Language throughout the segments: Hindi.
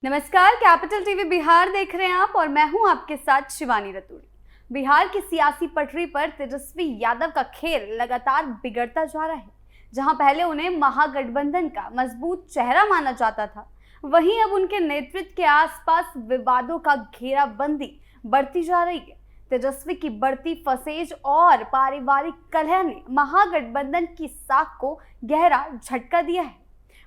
नमस्कार, कैपिटल टीवी बिहार देख रहे हैं आप और मैं हूं आपके साथ शिवानी रतूड़ी। बिहार की सियासी पटरी पर तेजस्वी यादव का खेल लगातार बिगड़ता जा रहा है। जहां पहले उन्हें महागठबंधन का मजबूत चेहरा माना जाता था, वहीं अब उनके नेतृत्व के आसपास विवादों का घेराबंदी बढ़ती जा रही है। तेजस्वी की बढ़ती फसेज और पारिवारिक कलह ने महागठबंधन की साख को गहरा झटका दिया है।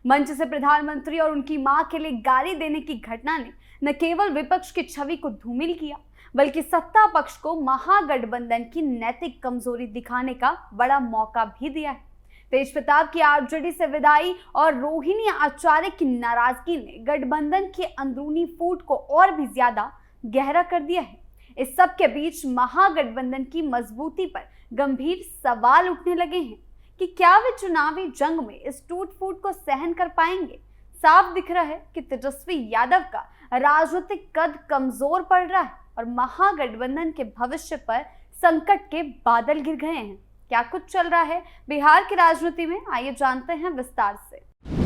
मंच से प्रधानमंत्री और उनकी मां के लिए गाली देने की घटना ने न केवल विपक्ष की छवि को धूमिल किया, बल्कि सत्ता पक्ष को महागठबंधन की नैतिक कमजोरी दिखाने का बड़ा मौका भी दिया है। तेजप्रताप की आरजेडी से विदाई और रोहिणी आचार्य की नाराजगी ने गठबंधन के अंदरूनी फूट को और भी ज्यादा गहरा कर दिया है। इस सब के बीच महागठबंधन की मजबूती पर गंभीर सवाल उठने लगे हैं कि क्या वे चुनावी जंग में इस टूट फूट को सहन कर पाएंगे। साफ दिख रहा है कि तेजस्वी यादव का राजनीतिक कद कमजोर पड़ रहा है और महागठबंधन के भविष्य पर संकट के बादल घिर गए हैं। क्या कुछ चल रहा है बिहार की राजनीति में, आइए जानते हैं विस्तार से।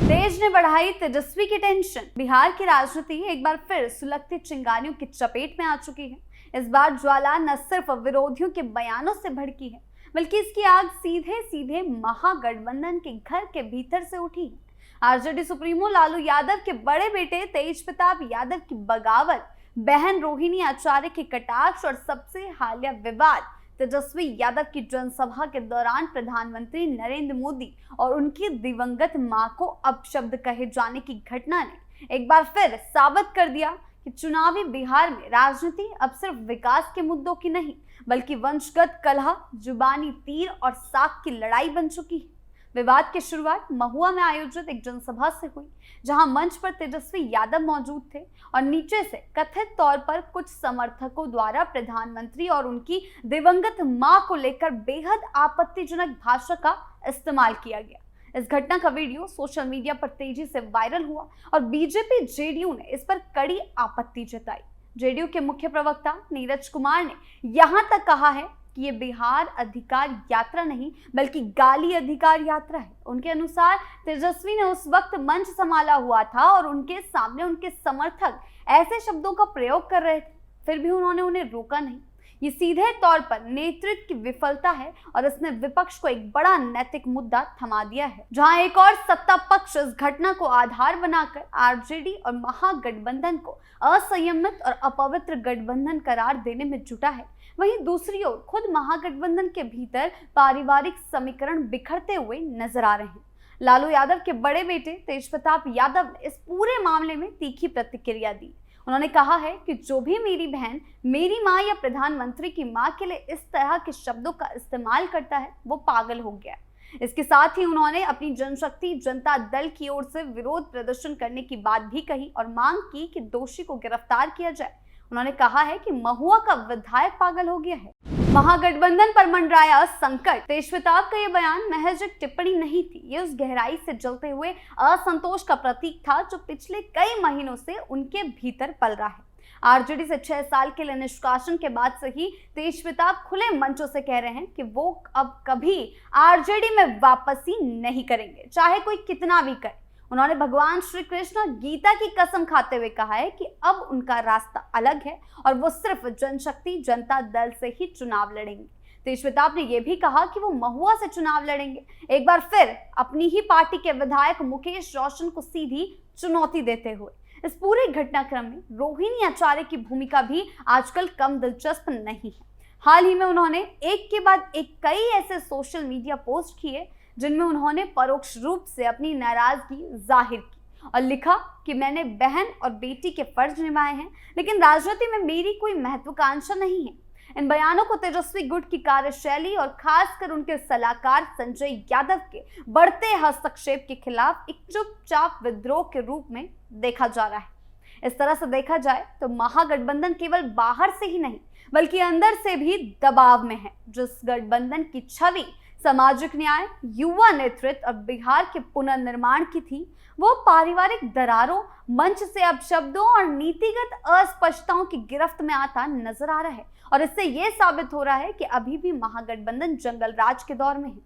तेज ने बढ़ाई तेजस्वी की टेंशन। बिहार की राजनीति एक बार फिर सुलगती चिंगारियों की चपेट में आ चुकी है। इस बार ज्वाला न सिर्फ विरोधियों के बयानों से भड़की है, बल्कि इसकी आग सीधे सीधे महागठबंधन के घर के भीतर से उठी है। आरजेडी सुप्रीमो लालू यादव के बड़े बेटे तेजप्रताप यादव की बगावत, बहन रोहिणी आचार्य के कटाक्ष और सबसे हालिया विवाद तेजस्वी यादव की जनसभा के दौरान प्रधानमंत्री नरेंद्र मोदी और उनकी दिवंगत मां को अपशब्द कहे जाने की घटना ने एक बार फिर साबित कर दिया कि चुनावी बिहार में राजनीति अब सिर्फ विकास के मुद्दों की नहीं, बल्कि वंशगत कलह, जुबानी तीर और साख की लड़ाई बन चुकी है। विवाद की शुरुआत महुआ में आयोजित एक जनसभा से हुई, जहां मंच पर तेजस्वी यादव मौजूद थे और नीचे से कथित तौर पर कुछ समर्थकों द्वारा प्रधानमंत्री और उनकी दिवंगत मां को लेकर बेहद आपत्तिजनक भाषा का इस्तेमाल किया गया। इस घटना का वीडियो सोशल मीडिया पर तेजी से वायरल हुआ और बीजेपी जेडीयू ने इस पर कड़ी आपत्ति जताई। जेडीयू के मुख्य प्रवक्ता नीरज कुमार ने यहां तक कहा है कि ये बिहार अधिकार यात्रा नहीं, बल्कि गाली अधिकार यात्रा है। उनके अनुसार तेजस्वी ने उस वक्त मंच संभाला हुआ था और उनके सामने उनके समर्थक ऐसे शब्दों का प्रयोग कर रहे थे, फिर भी उन्होंने उन्हें रोका नहीं। ये सीधे तौर पर नेतृत्व की विफलता है और इसने विपक्ष को एक बड़ा नैतिक मुद्दा थमा दिया है। जहां एक और सत्ता पक्ष इस घटना को आधार बनाकर आरजेडी और महागठबंधन को असंयमित और अपवित्र गठबंधन करार देने में जुटा है, वहीं दूसरी ओर खुद महागठबंधन के भीतर पारिवारिक समीकरण बिखरते हुए नजर आ रहे हैं। लालू यादव के बड़े बेटे तेजप्रताप यादव ने इस पूरे मामले में तीखी प्रतिक्रिया दी। उन्होंने कहा है कि जो भी मेरी बहन, मेरी मां या प्रधानमंत्री की मां के लिए इस तरह के शब्दों का इस्तेमाल करता है, वो पागल हो गया। इसके साथ ही उन्होंने अपनी जनशक्ति जनता दल की ओर से विरोध प्रदर्शन करने की बात भी कही और मांग की कि दोषी को गिरफ्तार किया जाए। उन्होंने कहा है कि महुआ का विधायक पागल हो गया है। महागठबंधन पर मंडराया संकट। तेजप्रताप का यह बयान महज एक टिप्पणी नहीं थी, ये उस गहराई से जलते हुए असंतोष का प्रतीक था जो पिछले कई महीनों से उनके भीतर पल रहा है। आरजेडी से 6 साल के लिए निष्कासन के बाद से ही तेजप्रताप खुले मंचों से कह रहे हैं कि वो अब कभी आरजेडी में वापसी नहीं करेंगे, चाहे कोई कितना भी करे। उन्होंने भगवान श्री कृष्ण और गीता की कसम खाते हुए कहा है कि अब उनका रास्ता अलग है और वो सिर्फ जनशक्ति जनता दल से ही चुनाव लड़ेंगे। तेजप्रताप ने यह भी कहा कि वो महुआ से चुनाव लड़ेंगे, एक बार फिर अपनी ही पार्टी के विधायक मुकेश रोशन को सीधी चुनौती देते हुए। इस पूरे घटनाक्रम में रोहिणी आचार्य की भूमिका भी आजकल कम दिलचस्प नहीं है। हाल ही में उन्होंने एक के बाद एक कई ऐसे सोशल मीडिया पोस्ट किए जिनमें उन्होंने परोक्ष रूप से अपनी नाराजगी जाहिर की और लिखा कि मैंने बहन और बेटी के फर्ज निभाए हैं, लेकिन राजनीति में मेरी कोई महत्वाकांक्षा नहीं है। इन बयानों को तेजस्वी गुट की कार्यशैली और खासकर उनके सलाहकार संजय यादव के बढ़ते हस्तक्षेप के खिलाफ एक चुपचाप विद्रोह के रूप में देखा जा रहा है। इस तरह से देखा जाए तो महागठबंधन केवल बाहर से ही नहीं, बल्कि अंदर से भी दबाव में है। जिस गठबंधन की छवि सामाजिक न्याय, युवा नेतृत्व और बिहार के पुनर्निर्माण की थी, वो पारिवारिक दरारों, मंच से अपशब्दों और नीतिगत अस्पष्टताओं की गिरफ्त में आता नजर आ रहा है और इससे ये साबित हो रहा है कि अभी भी महागठबंधन जंगल राज के दौर में है।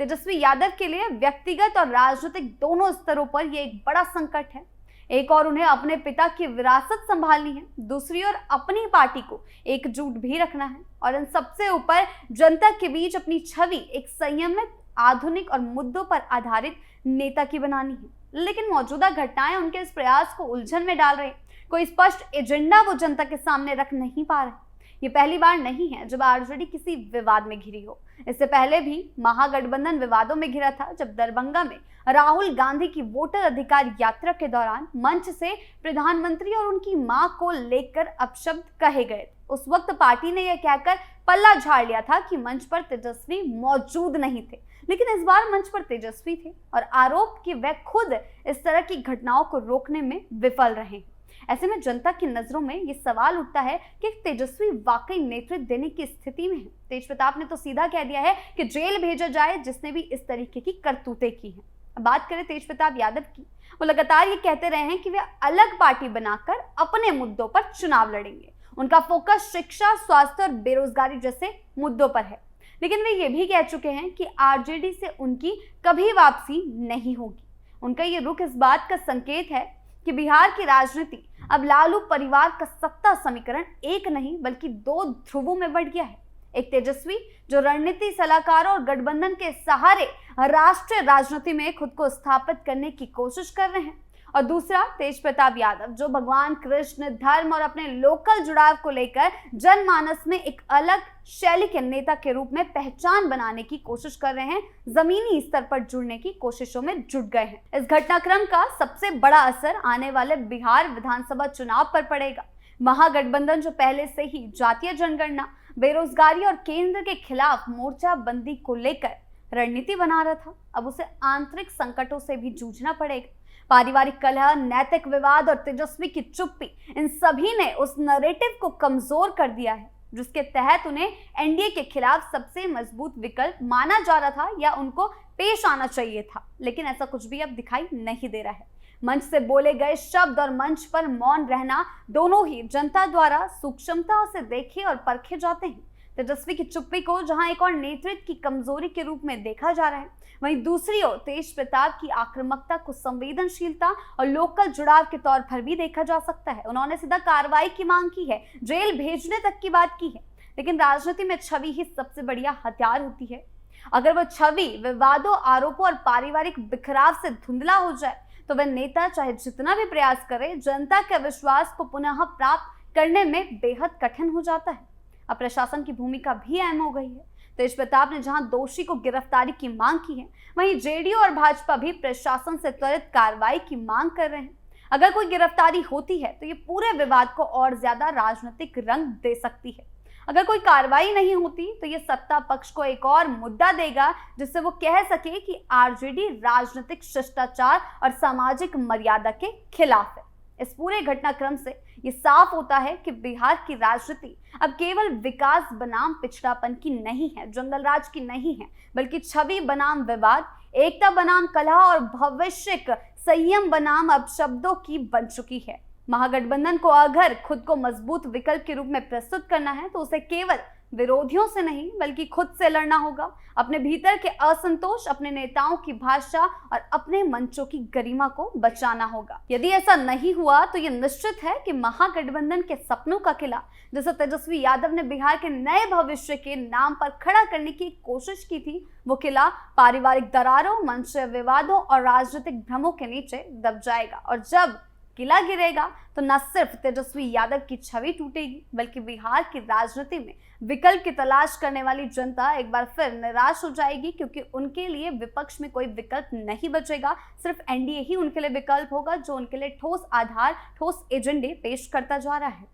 तेजस्वी यादव के लिए व्यक्तिगत और राजनीतिक दोनों स्तरों पर यह एक बड़ा संकट है। एक और उन्हें अपने पिता की विरासत संभालनी है, दूसरी ओर अपनी पार्टी को एकजुट भी रखना है और इन सबसे ऊपर जनता के बीच अपनी छवि एक संयमित, आधुनिक और मुद्दों पर आधारित नेता की बनानी है। लेकिन मौजूदा घटनाएं उनके इस प्रयास को उलझन में डाल रही। कोई स्पष्ट एजेंडा वो जनता के सामने रख नहीं पा रहे। ये पहली बार नहीं है जब आरजेडी किसी विवाद में घिरी हो। इससे पहले भी महागठबंधन विवादों में घिरा था, जब दरभंगा में राहुल गांधी की वोटर अधिकार यात्रा के दौरान मंच से प्रधानमंत्री और उनकी मां को लेकर अपशब्द कहे गए। उस वक्त पार्टी ने यह कहकर पल्ला झाड़ लिया था कि मंच पर तेजस्वी मौजूद नहीं थे, लेकिन इस बार मंच पर तेजस्वी थे और आरोप कि वह खुद इस तरह की घटनाओं को रोकने में विफल रहे। ऐसे में जनता की नजरों में ये सवाल उठता है कि तेजस्वी वाकई नेतृत्व देने की स्थिति में है। तेज प्रताप ने तो सीधा कह दिया है कि जेल भेजा जाए जिसने भी इस तरीके की करतूतें की हैं। अब बात करें तेज प्रताप यादव की, वो लगातार ये कहते रहे हैं कि वे अलग पार्टी बनाकर अपने मुद्दों पर चुनाव लड़ेंगे। उनका फोकस शिक्षा, स्वास्थ्य और बेरोजगारी जैसे मुद्दों पर है। लेकिन वे ये भी कह चुके हैं कि आरजेडी से उनकी कभी वापसी नहीं होगी। उनका ये रुख इस बात का संकेत है कि बिहार की राजनीति अब लालू परिवार का सत्ता समीकरण एक नहीं बल्कि दो ध्रुवों में बढ़ गया है। एक तेजस्वी जो रणनीति सलाहकार और गठबंधन के सहारे राष्ट्रीय राजनीति में खुद को स्थापित करने की कोशिश कर रहे हैं, और दूसरा तेज प्रताप यादव जो भगवान कृष्ण, धर्म और अपने लोकल जुड़ाव को लेकर जनमानस में एक अलग शैली के नेता के रूप में पहचान बनाने की कोशिश कर रहे हैं, जमीनी स्तर पर जुड़ने की कोशिशों में जुट गए हैं। इस घटनाक्रम का सबसे बड़ा असर आने वाले बिहार विधानसभा चुनाव पर पड़ेगा। महागठबंधन जो पहले से ही जातीय जनगणना, बेरोजगारी और केंद्र के खिलाफ मोर्चाबंदी को लेकर रणनीति बना रहा था, अब उसे आंतरिक संकटों से भी जूझना पड़ेगा। पारिवारिक कलह, नैतिक विवाद और तेजस्वी की चुप्पी, इन सभी ने उस नैरेटिव को कमजोर कर दिया है जिसके तहत उन्हें एनडीए के खिलाफ सबसे मजबूत विकल्प माना जा रहा था या उनको पेश आना चाहिए था। लेकिन ऐसा कुछ भी अब दिखाई नहीं दे रहा है। मंच से बोले गए शब्द और मंच पर मौन रहना दोनों ही जनता द्वारा सूक्ष्मता से देखे और परखे जाते हैं। तेजस्वी की चुप्पी को जहां एक और नेतृत्व की कमजोरी के रूप में देखा जा रहा है, वहीं दूसरी ओर तेज प्रताप की आक्रामकता को संवेदनशीलता और लोकल जुड़ाव के तौर पर भी देखा जा सकता है। उन्होंने सीधा कार्रवाई की मांग की है, जेल भेजने तक की बात की है। लेकिन राजनीति में छवि ही सबसे बढ़िया हथियार होती है। अगर वह छवि विवादों, आरोपों और पारिवारिक बिखराव से धुंधला हो जाए तो वह नेता चाहे जितना भी प्रयास करे, जनता के विश्वास को पुनः प्राप्त करने में बेहद कठिन हो जाता है। अब प्रशासन की भूमिका भी अहम हो गई है। तेज प्रताप ने जहां दोषी को गिरफ्तारी की मांग की है, वहीं जेडीयू और भाजपा भी प्रशासन से त्वरित कार्रवाई की मांग कर रहे हैं। अगर कोई गिरफ्तारी होती है तो ये पूरे विवाद को और ज्यादा राजनीतिक रंग दे सकती है। अगर कोई कार्रवाई नहीं होती तो ये सत्ता पक्ष को एक और मुद्दा देगा जिससे वो कह सके कि आरजेडी राजनीतिक शिष्टाचार और सामाजिक मर्यादा के खिलाफ है। इस पूरे घटनाक्रम से ये साफ होता है कि बिहार की राजनीति अब केवल विकास बनाम पिछड़ापन की नहीं है, जंगल राज की नहीं है, बल्कि छवि बनाम विवाद, एकता बनाम कलह और भविष्यक संयम बनाम अपशब्दों की बन चुकी है। महागठबंधन को अगर खुद को मजबूत विकल्प के रूप में प्रस्तुत करना है तो उसे केवल विरोधियों से नहीं बल्कि खुद से लड़ना होगा। अपने भीतर के असंतोष, अपने नेताओं की भाषा और अपने मंचों की गरिमा को बचाना होगा। यदि ऐसा नहीं हुआ तो यह निश्चित है कि महागठबंधन के सपनों का किला, जैसे तेजस्वी यादव ने बिहार के नए भविष्य के नाम पर खड़ा करने की कोशिश की थी, वो किला पारिवारिक दरारों, मंच विवादों और राजनीतिक भ्रमों के नीचे दब जाएगा। और जब किला गिरेगा तो न सिर्फ तेजस्वी यादव की छवि टूटेगी बल्कि बिहार की राजनीति में विकल्प की तलाश करने वाली जनता एक बार फिर निराश हो जाएगी, क्योंकि उनके लिए विपक्ष में कोई विकल्प नहीं बचेगा। सिर्फ एनडीए ही उनके लिए विकल्प होगा जो उनके लिए ठोस आधार, ठोस एजेंडे पेश करता जा रहा है।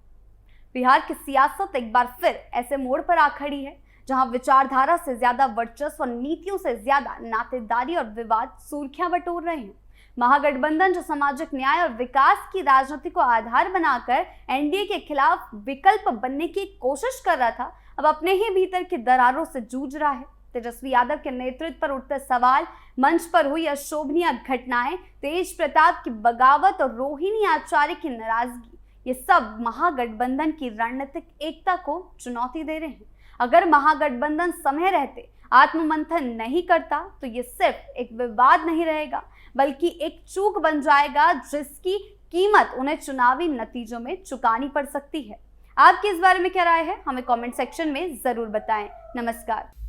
बिहार की सियासत एक बार फिर ऐसे मोड़ पर आ खड़ी है जहां विचारधारा से ज्यादा वर्चस्व और नीतियों से ज्यादा नातेदारी और विवाद सुर्खियां बटोर रहे हैं। महागठबंधन जो सामाजिक न्याय और विकास की राजनीति को आधार बनाकर एनडीए के खिलाफ विकल्प बनने की कोशिश कर रहा था, अब अपने ही भीतर की दरारों से जूझ रहा है। तेजस्वी यादव के नेतृत्व पर उठते सवाल, मंच पर हुई अशोभनीय घटनाएं, तेज प्रताप की बगावत और रोहिणी आचार्य की नाराजगी, ये सब महागठबंधन की रणनीतिक एकता को चुनौती दे रहे हैं। अगर महागठबंधन समय रहते आत्ममंथन नहीं करता तो ये सिर्फ एक विवाद नहीं रहेगा बल्कि एक चूक बन जाएगा जिसकी कीमत उन्हें चुनावी नतीजों में चुकानी पड़ सकती है। आपकी इस बारे में क्या राय है, हमें कमेंट सेक्शन में जरूर बताएं। नमस्कार।